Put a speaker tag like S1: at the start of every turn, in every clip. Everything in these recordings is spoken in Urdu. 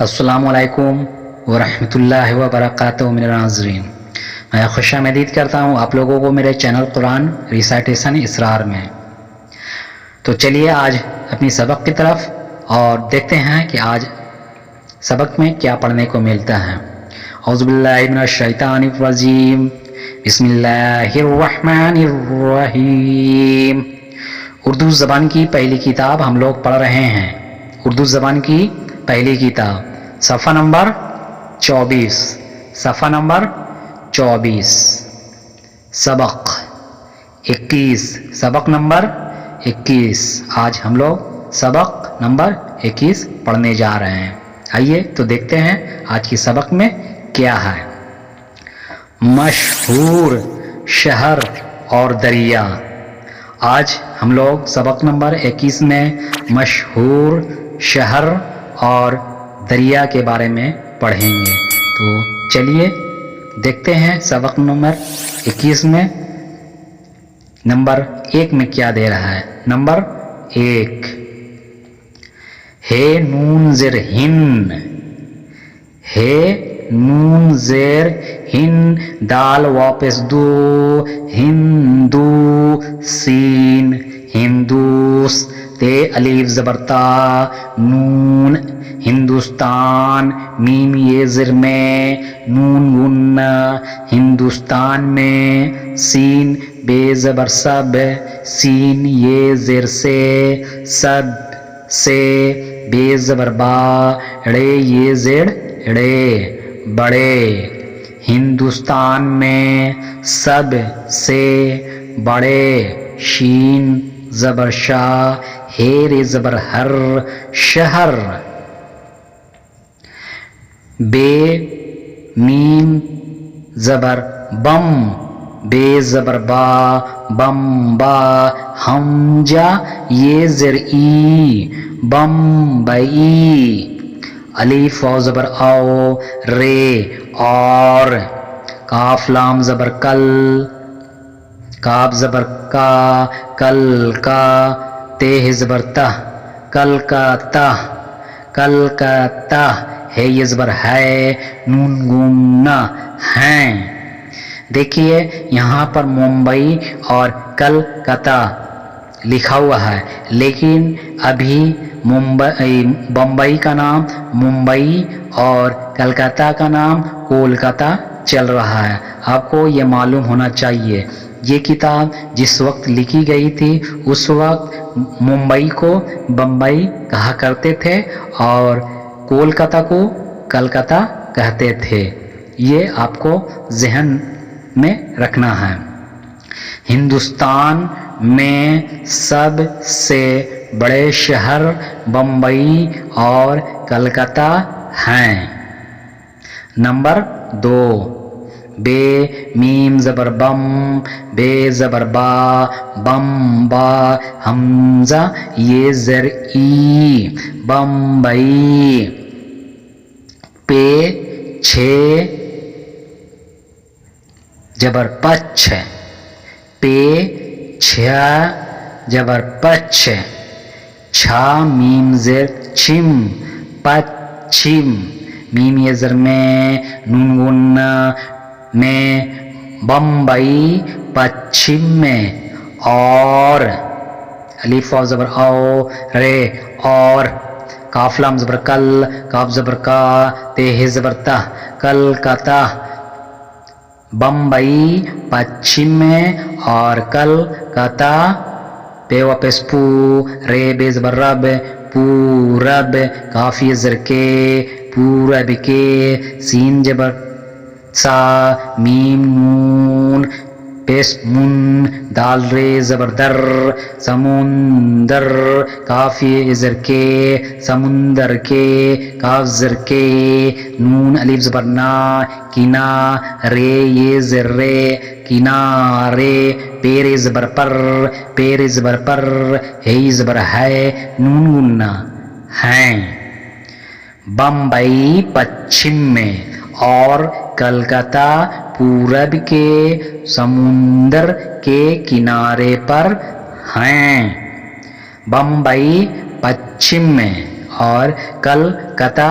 S1: السلام علیکم ورحمۃ اللہ وبرکاتہ میرے ناظرین، میں خوش آمدید کرتا ہوں آپ لوگوں کو میرے چینل قرآن ریسائٹیشن اسرار میں۔ تو چلیے آج اپنی سبق کی طرف اور دیکھتے ہیں کہ آج سبق میں کیا پڑھنے کو ملتا ہے۔ اعوذ باللہ من الشیطان الرجیم، بسم اللہ الرحمن الرحیم۔ اردو زبان کی پہلی کتاب ہم لوگ پڑھ رہے ہیں۔ اردو زبان کی پہلی کتاب، صفحہ نمبر 24، صفحہ نمبر 24، سبق 21، سبق نمبر 21۔ آج ہم لوگ سبق نمبر 21 پڑھنے جا رہے ہیں۔ آئیے تو دیکھتے ہیں آج کی سبق میں کیا ہے۔ مشہور شہر اور دریا۔ آج ہم لوگ سبق نمبر 21 میں مشہور شہر اور دریا کے بارے میں پڑھیں گے۔ تو چلیے دیکھتے ہیں سبق نمبر 21 میں نمبر 1 میں کیا دے رہا ہے۔ نمبر 1، ہے نون زیر ہن، ہے نون زیر ہن، دال واپس دو، ہندو سین، ہندوس، تے الف زبر تا، نون ہندوستان، میم یہ زر میں، نون غن ہندوستان میں، سین بے زبر سب، سین یہ زر سے، سب سے، بے زبر با، ڑے یہ زر ڑے، بڑے، ہندوستان میں، سب سے بڑے، شین زبر شاہ، ہیر زبر ہر، شہر، بے میم زبر بم، بے زبر با، بم با، ہمجا یہ زر ای، بمبئی، الف و زبر او، رے اور، کاف لام زبر کل، کاف زبر کا، کل کا، تے زبر تہ، کل کا تہ، کل کا تہ، ہے یہ زبر ہے، نون گنا ہیں۔ دیکھیے یہاں پر ممبئی اور کلکتہ لکھا ہوا ہے، لیکن ابھی بمبئی کا نام ممبئی اور کلکتہ کا نام کولکتہ چل رہا ہے۔ آپ کو یہ معلوم ہونا چاہیے، یہ کتاب جس وقت لکھی گئی تھی اس وقت ممبئی کو بمبئی کہا کرتے تھے اور کولکتہ کو کلکتہ کہتے تھے۔ یہ آپ کو ذہن میں رکھنا ہے۔ ہندوستان میں سب سے بڑے شہر بمبئی اور کلکتہ ہیں۔ نمبر 2، بے میم زبر بم، بے زبر با، بم با، حمزہ یہ زر ای، بمبئی، پے چھ جبر پچ، پے چھا جبر پچ، چھا میم زر چھم، پچھم، میم یہ زر میں، نون غن میں، بمبئی پچھم میں، اور، الف و زبر او، رے اور، کاف لام زبر کل، کاف زبر کا، تے زبر تہ، کلکتہ، بمبئی پچھم میں اور کلکتہ، پے واپس پو، رے بے زبر رب، پورب، کاف یہ زر کے، پورب کے، سین جبر سا، میم نون پیش من، دال رے زبر در، سمندر، کاف یہ زر کے، سمندر کے، کاف زر کے، نون الف زبر نا، کنا، رے یہ زر رے، کنارے، پیر زبر پر، پیر زبر پر، ہے زبر ہے، نون گنا ہیں۔ بمبئی پچھم میں اور کلکتہ پورب کے سمندر کے کنارے پر ہیں۔ بمبئی پچھم میں اور کلکتہ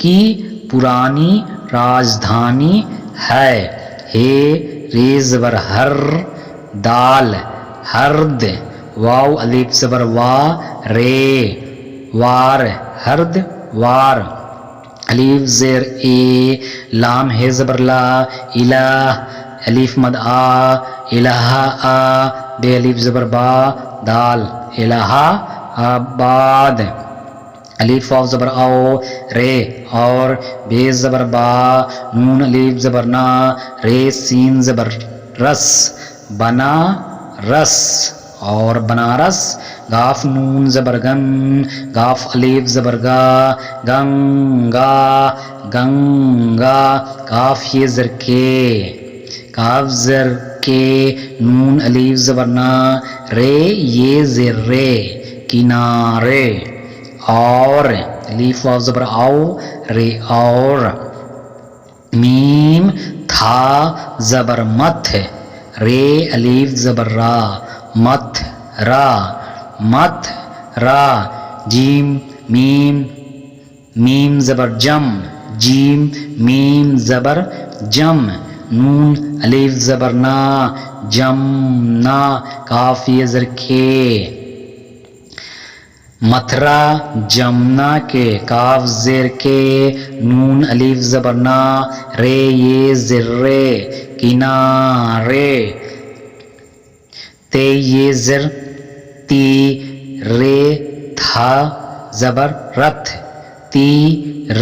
S1: کی پرانی راجدھانی ہے. ہے ری زبر ہر دال ہرد واو الف زبر وا رے وار ہرد وار الف زیر اے لام ہے زبر لا الہ الف مد آ الہ آ بے الف زبر با دال الہ آباد الف واو زبر او رے اور بے زبر با نون الف زبر نا رے سین زبر رس بنا رس اور بنارس گاف نون زبر گن گاف الف زبر گا گنگا گنگا کاف یہ زر کے کاف زر کے نون الف زبر نا رے یہ زر رے کنارے اور الف واو زبر او رے اور میم تھا زبر مت رے الف زبر را مت را مت را جیم میم میم زبر جم جیم میم زبر جم نون الف زبر نا جم نا کاف یہ زر کے متھرا جمنا کے کاف زیر کے نون الف زبر نا رے یہ زر رے کنارے تے یہ زر تی رے تھا زبر رت تی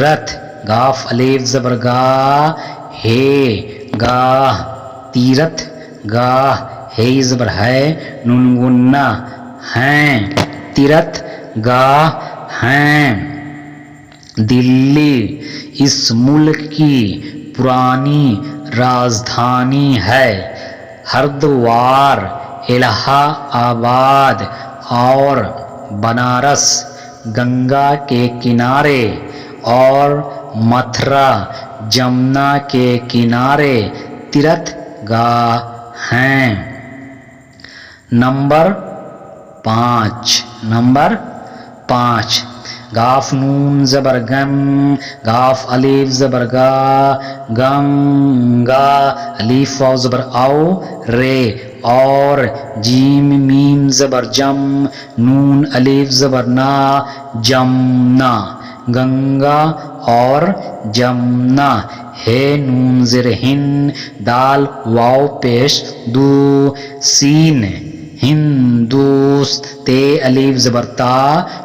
S1: رت گاف الف زبر گا ہے گاہ تیرت گاہ ہے زبر ہے نون گنا ہیں تیرت گاہ ہیں دلی اس ملک کی پرانی راجدھانی ہے. ہردوار الہ آباد اور بنارس گنگا کے کنارے اور متھرا جمنا کے کنارے تیرتھ گاہ ہیں. نمبر 5 گاف نون زبر گن گاف الف زبر گا گنگا الف واو زبر او رے اور جیم میم زبر جم نون الف زبر نا جمنا گنگا اور جمنا ہے نون زر ہن دال واو پیش دو سین ہندوس تے الف زبر تا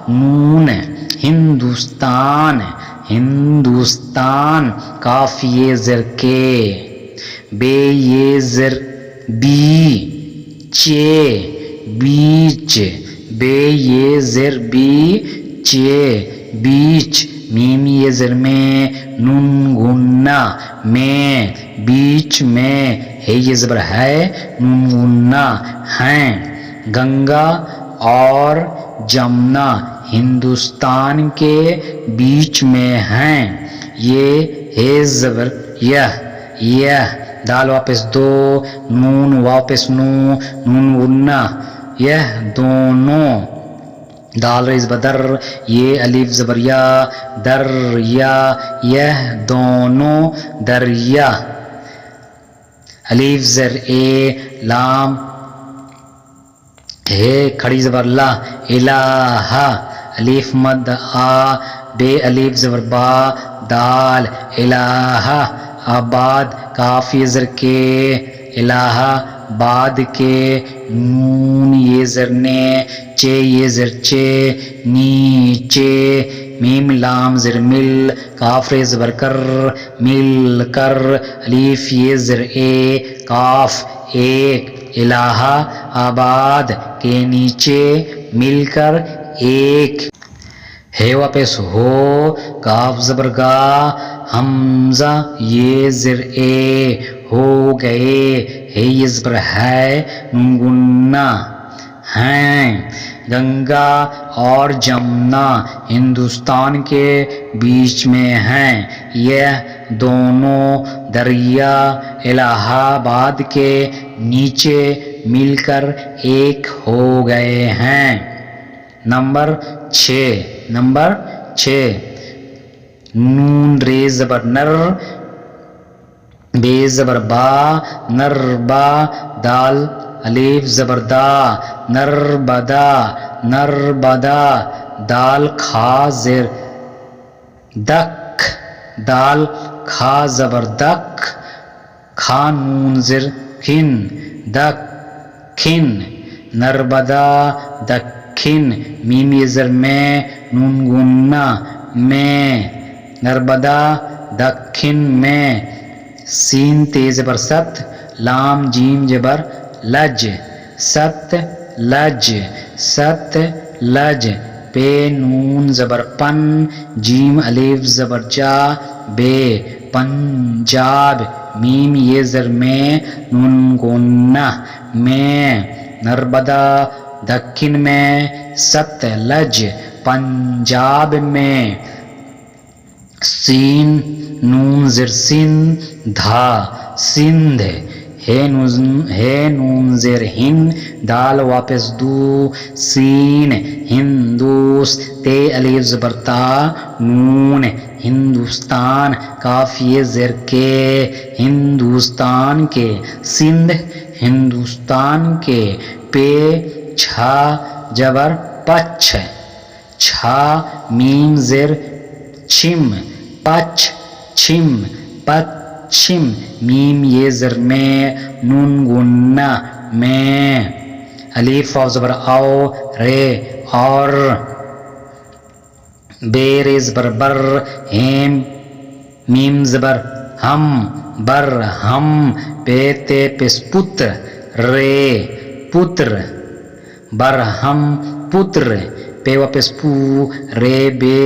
S1: نون ہندوستان ہندوستان کاف یہ زر کے بے یہ زر بی چے بیچ بے یہ زر بی چے بیچ میم یہ زر میں نون گنا میں بیچ میں ہے یہ زبر ہے نون گنا ہیں. گنگا اور جمنا ہندوستان کے بیچ میں ہیں. یہ ہے زبر یہ دال واپس دو نون واپس نو نون گنا یہ دونوں دال ریز بدر یہ الف زبر یا در یا یہ دونوں دریا الف زر اے لام ہے کھڑی زبر لا الہ الف مد آ بے الف زبر با دال الہ آباد کاف یہ زر کے الہ باد کے نون یہ زر نے چے یہ زر چے نیچے میم لام زر مل کاف ریز زبر کر مل کر الف یہ زر اے کاف ایک الہ آباد کے نیچے مل کر ایک ہے واپس ہو کاف زبر گا حمزہ یہ زر اے ہو گئے ہے یہ زبر ہے گنا ہیں. گنگا اور جمنا ہندوستان کے بیچ میں ہیں. یہ دونوں دریا الہ آباد کے نیچے مل کر ایک ہو گئے ہیں. نمبر 6 نون رے زبر نر، بے زبر با، نربا، دال الف زبر دا، نربدا، نربدا، دال کھا زیر دک، دال کھا زبر دک، کھا نون زر کھن، دکھن، نربدا دکھن، میم یہ زر میں، نون گنا میں، نربدا دکھن میں، سین تیز زبر ست، لام جیم جبر لج، ست لج، ست لج، پے نون زبر پن، جیم الف زبر جا، بے پنجاب، میم یہ زر میں، نون گنا میں، نربدا دکھن میں، ست لج پنجاب میں، سین نون زر سن، دھا سندھ، ہے نون زیر ہن، دال واپس دو، سین ہندوس، تے الف زبر تا، نون ہندوستان، کاف یہ زیر کے، ہندوستان کے، سندھ ہندوستان کے، پے چھا جبر پچھ، چھا میم زیر چھم، پچ چھم، پچھم، میم یہ زر میں، نون گنا میں، الف واو زبر او، رے اور، بے رے زبر بر، ہیم میم زبر ہم، بر ہم، پے تے پس پتر، رے پتر، بر ہم پتر، پے واپس پو، رے بے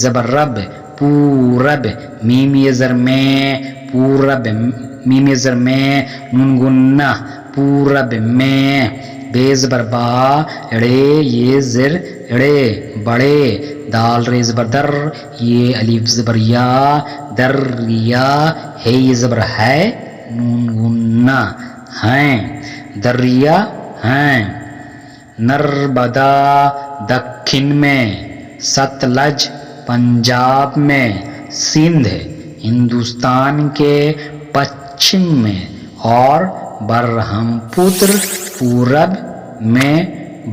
S1: زبر رب، پورب، میم یہ زر میں، پورب، میم یہ زر میں، نون گنا، پورب میں، بے زبر با، اڑے یہ زر اڑے، بڑے، دال رے زبر در، یہ الف زبر یا، دریا، ہے یہ زبر ہے، نون گنا ہیں، دریا ہیں، نربدا دکھن میں، ستلج پنجاب میں، سندھ ہندوستان کے پچھم میں، اور برہم پتر پورب میں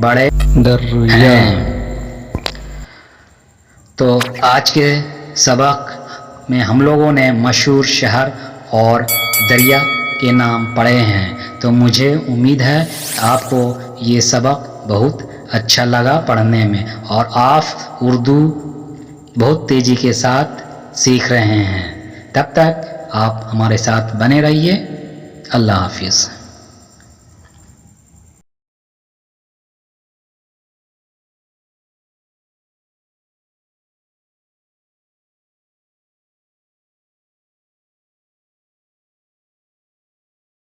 S1: بڑے ہیں۔ تو آج کے سبق میں ہم لوگوں نے مشہور شہر اور دریا کے نام پڑھے ہیں، تو مجھے امید ہے آپ کو یہ سبق بہت اچھا لگا پڑھنے میں، اور آپ اردو بہت تیزی کے ساتھ سیکھ رہے ہیں۔ تب تک آپ ہمارے ساتھ بنے رہیے۔ اللہ حافظ۔